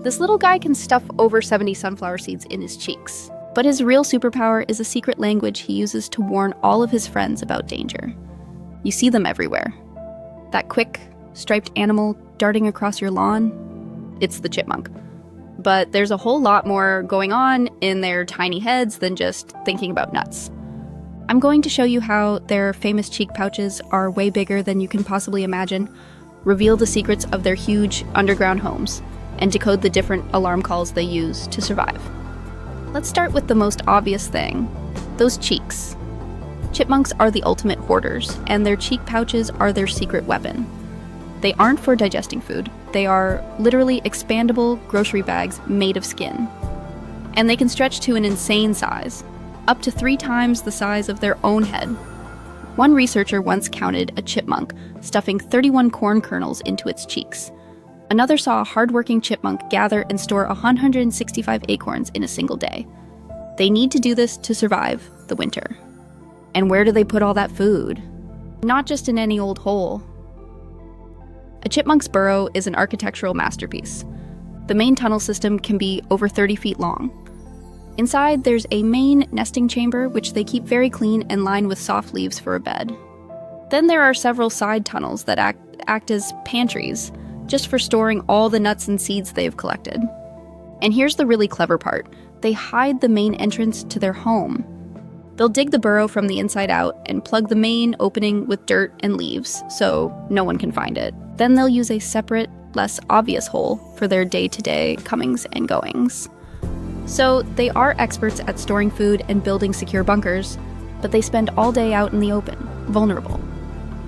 This little guy can stuff over 70 sunflower seeds in his cheeks. But his real superpower is a secret language he uses to warn all of his friends about danger. You see them everywhere. That quick, striped animal darting across your lawn, it's the chipmunk. But there's a whole lot more going on in their tiny heads than just thinking about nuts. I'm going to show you how their famous cheek pouches are way bigger than you can possibly imagine, reveal the secrets of their huge underground homes, and decode the different alarm calls they use to survive. Let's start with the most obvious thing, those cheeks. Chipmunks are the ultimate hoarders, and their cheek pouches are their secret weapon. They aren't for digesting food. They are literally expandable grocery bags made of skin. And they can stretch to an insane size, up to 3 times the size of their own head. One researcher once counted a chipmunk stuffing 31 corn kernels into its cheeks. Another saw a hardworking chipmunk gather and store 165 acorns in a single day. They need to do this to survive the winter. And where do they put all that food? Not just in any old hole. A chipmunk's burrow is an architectural masterpiece. The main tunnel system can be over 30 feet long. Inside, there's a main nesting chamber, which they keep very clean and line with soft leaves for a bed. Then there are several side tunnels that act as pantries, just for storing all the nuts and seeds they've collected. And here's the really clever part. They hide the main entrance to their home. They'll dig the burrow from the inside out and plug the main opening with dirt and leaves so no one can find it. Then they'll use a separate, less obvious hole for their day-to-day comings and goings. So they are experts at storing food and building secure bunkers, but they spend all day out in the open, vulnerable.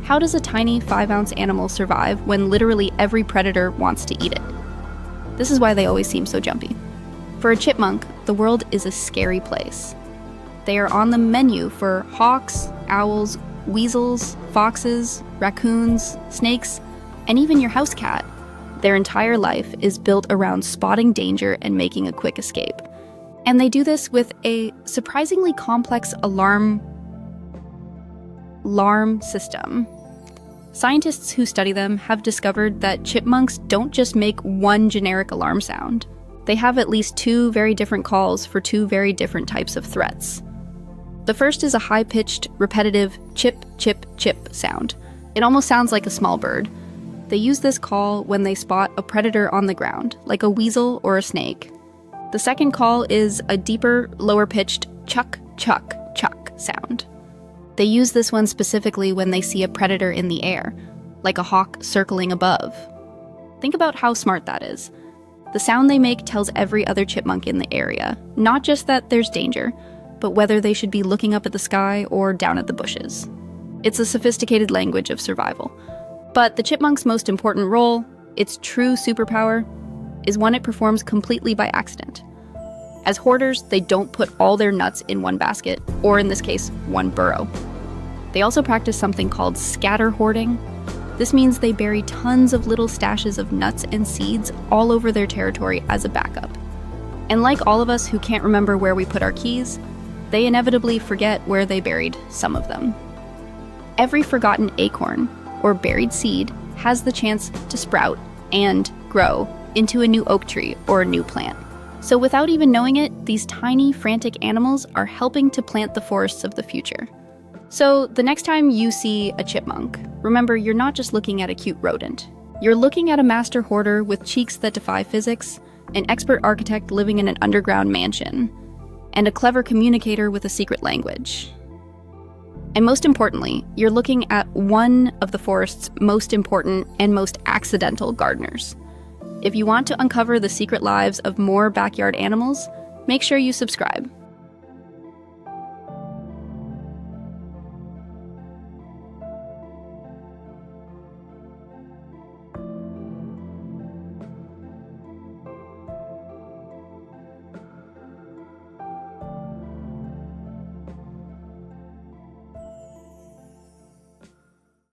How does a tiny 5-ounce animal survive when literally every predator wants to eat it? This is why they always seem so jumpy. For a chipmunk, the world is a scary place. They are on the menu for hawks, owls, weasels, foxes, raccoons, snakes, and even your house cat. Their entire life is built around spotting danger and making a quick escape. And they do this with a surprisingly complex alarm system. Scientists who study them have discovered that chipmunks don't just make one generic alarm sound. They have at least 2 very different calls for 2 very different types of threats. The first is a high-pitched, repetitive chip, chip, chip sound. It almost sounds like a small bird. They use this call when they spot a predator on the ground, like a weasel or a snake. The second call is a deeper, lower-pitched chuck, chuck, chuck sound. They use this one specifically when they see a predator in the air, like a hawk circling above. Think about how smart that is. The sound they make tells every other chipmunk in the area, not just that there's danger, but whether they should be looking up at the sky or down at the bushes. It's a sophisticated language of survival. But the chipmunk's most important role, its true superpower, is one it performs completely by accident. As hoarders, they don't put all their nuts in one basket, or in this case, one burrow. They also practice something called scatter hoarding. This means they bury tons of little stashes of nuts and seeds all over their territory as a backup. And like all of us who can't remember where we put our keys, they inevitably forget where they buried some of them. Every forgotten acorn, or buried seed, has the chance to sprout and grow into a new oak tree or a new plant. So without even knowing it, these tiny, frantic animals are helping to plant the forests of the future. So the next time you see a chipmunk, remember you're not just looking at a cute rodent. You're looking at a master hoarder with cheeks that defy physics, an expert architect living in an underground mansion, and a clever communicator with a secret language. And most importantly, you're looking at one of the forest's most important and most accidental gardeners. If you want to uncover the secret lives of more backyard animals, make sure you subscribe.